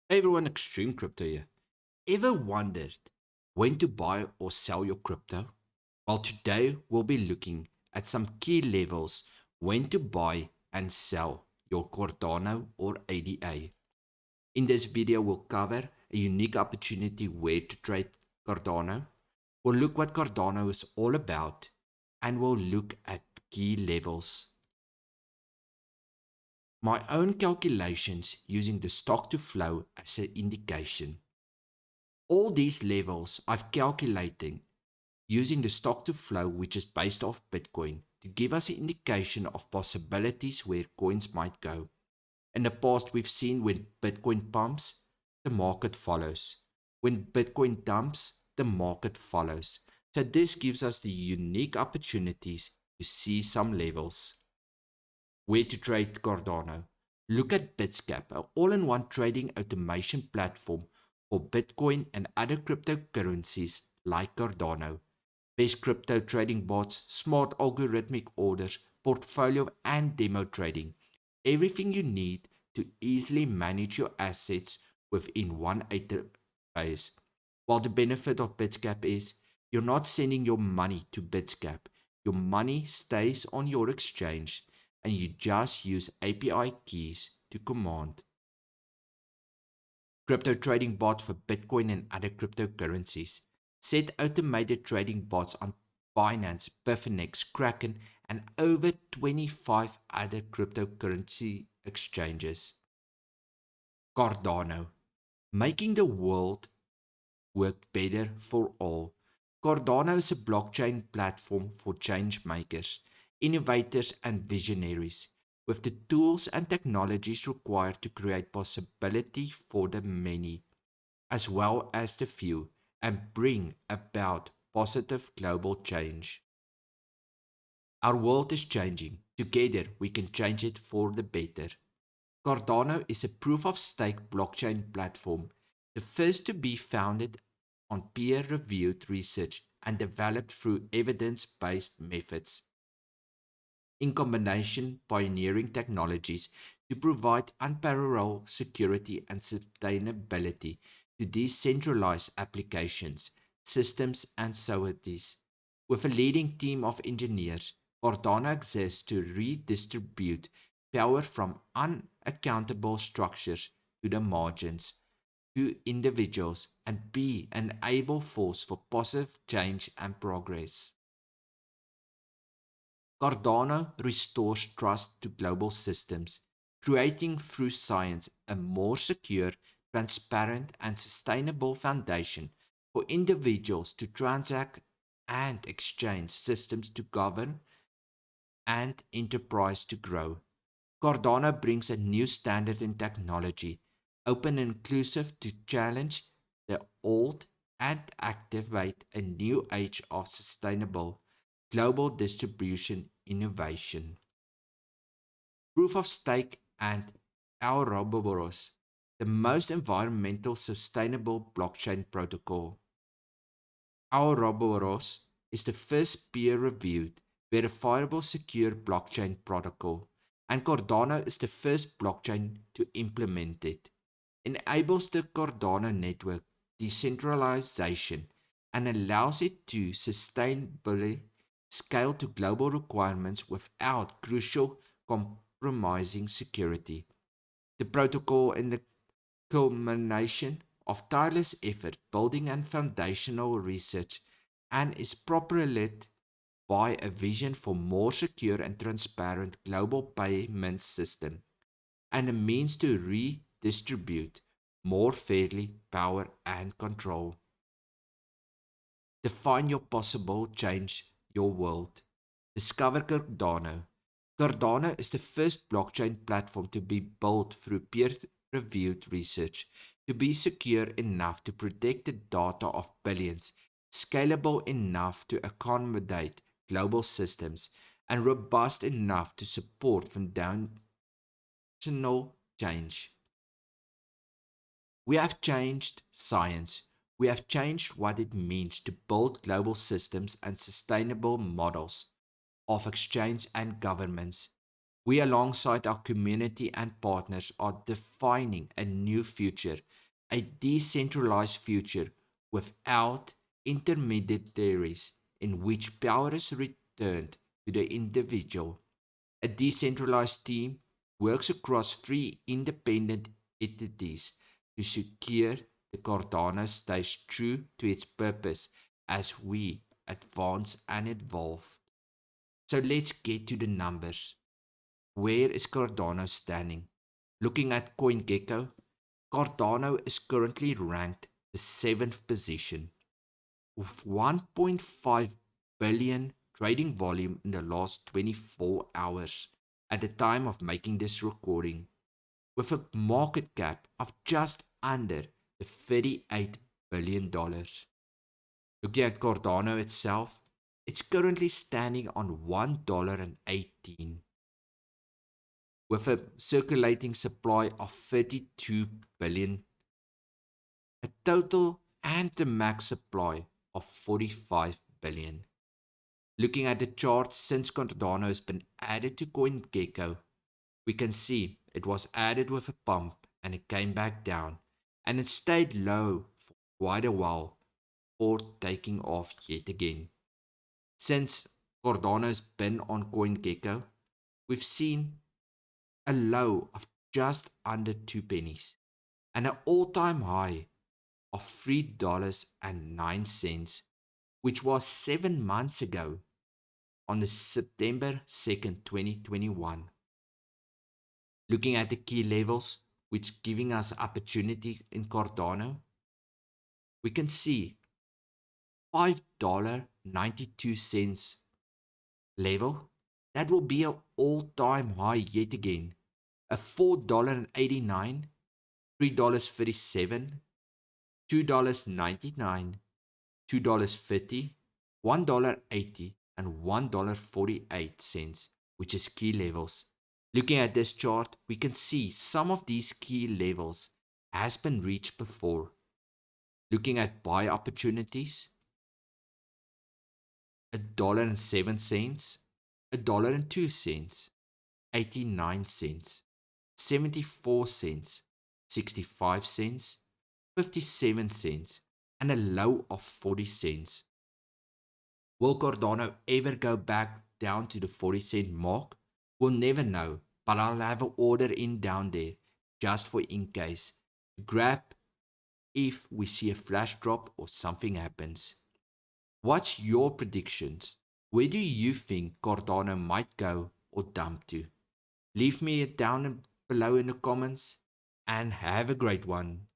Hey everyone, Extreme Crypto here. Ever wondered when to buy or sell your crypto? Well, today we'll be looking at some key levels when to buy and sell your Cardano or ADA. In this video, we'll cover a unique opportunity where to trade Cardano. We'll look what Cardano is all about and we'll look at key levels. My own calculations using the stock to flow as an indication. All these levels I've calculated using the stock to flow, which is based off Bitcoin, to give us an indication of possibilities where coins might go. In the past, we've seen when Bitcoin pumps, the market follows. When Bitcoin dumps, the market follows. So this gives us the unique opportunities to see some levels. Where to trade Cardano? Look at Bitscap, an all-in-one trading automation platform for Bitcoin and other cryptocurrencies like Cardano. Best crypto trading bots, smart algorithmic orders, portfolio and demo trading. Everything you need to easily manage your assets within one interface. While the benefit of Bitscap is you're not sending your money to Bitscap. Your money stays on your exchange and you just use API keys to command. Crypto trading bot for Bitcoin and other cryptocurrencies. Set automated trading bots on Binance, Bitfinex, Kraken, and over 25 other cryptocurrency exchanges. Cardano, making the world work better for all. Cardano is a blockchain platform for change makers, innovators, and visionaries, with the tools and technologies required to create possibility for the many, as well as the few, and bring about positive global change. Our world is changing. Together, we can change it for the better. Cardano is a proof of stake blockchain platform, the first to be founded on peer reviewed research and developed through evidence based methods. In combination, pioneering technologies to provide unparalleled security and sustainability to decentralized applications, systems, and societies. With a leading team of engineers, Cardano exists to redistribute power from unaccountable structures to the margins, to individuals, and be an able force for positive change and progress. Cardano restores trust to global systems, creating through science a more secure, transparent, and sustainable foundation for individuals to transact and exchange, systems to govern, and enterprise to grow. Cardano brings a new standard in technology, open and inclusive to challenge the old and activate a new age of sustainable global distribution innovation. Proof of stake and Ouroboros, the most environmental sustainable blockchain protocol. Ouroboros is the first peer-reviewed, verifiable secure blockchain protocol, and Cardano is the first blockchain to implement it. Enables the Cardano network decentralization and allows it to sustainably scale to global requirements without crucial compromising security. The protocol in the culmination of tireless effort, building and foundational research, and is propelled by a vision for more secure and transparent global payment system and a means to redistribute more fairly power and control. Define your possible change your world. Discover Cardano. Cardano is the first blockchain platform to be built through peer-reviewed research, to be secure enough to protect the data of billions, scalable enough to accommodate global systems, and robust enough to support foundational change. We have changed science. We have changed what it means to build global systems and sustainable models of exchange and governments. We, alongside our community and partners, are defining a new future, a decentralized future without intermediaries, in which power is returned to the individual. A decentralized team works across three independent entities to secure the Cardano stays true to its purpose as we advance and evolve. So let's get to the numbers. Where is Cardano standing? Looking at CoinGecko, Cardano is currently ranked the 7th position with 1.5 billion trading volume in the last 24 hours at the time of making this recording, with a market cap of just under the $38 billion. Looking at Cardano itself, it's currently standing on $1.18 with a circulating supply of 32 billion, a total and the max supply of 45 billion. Looking at the chart since Cardano has been added to CoinGecko, we can see it was added with a pump and it came back down and it stayed low for quite a while before taking off yet again. Since Cardano has been on CoinGecko, we've seen a low of just under 2 pennies and an all-time high of $3.09, which was 7 months ago on the September 2nd, 2021. Looking at the key levels, which giving us opportunity in Cardano, we can see $5.92 level. That will be an all-time high yet again. A $4.89, $3.37, $2.99, $2.50, $1.80, and $1.48, which is key levels. Looking at this chart, we can see some of these key levels has been reached before. Looking at buy opportunities, $1.07, $1.02, 89 cents, 74 cents, 65 cents, 57 cents, and a low of 40 cents. Will Cardano ever go back down to the 40-cent mark? We'll never know, but I'll have an order in down there just for in case. Grab if we see a flash drop or something happens. What's your predictions? Where do you think Cardano might go or dump to? Leave me it down below in the comments and have a great one.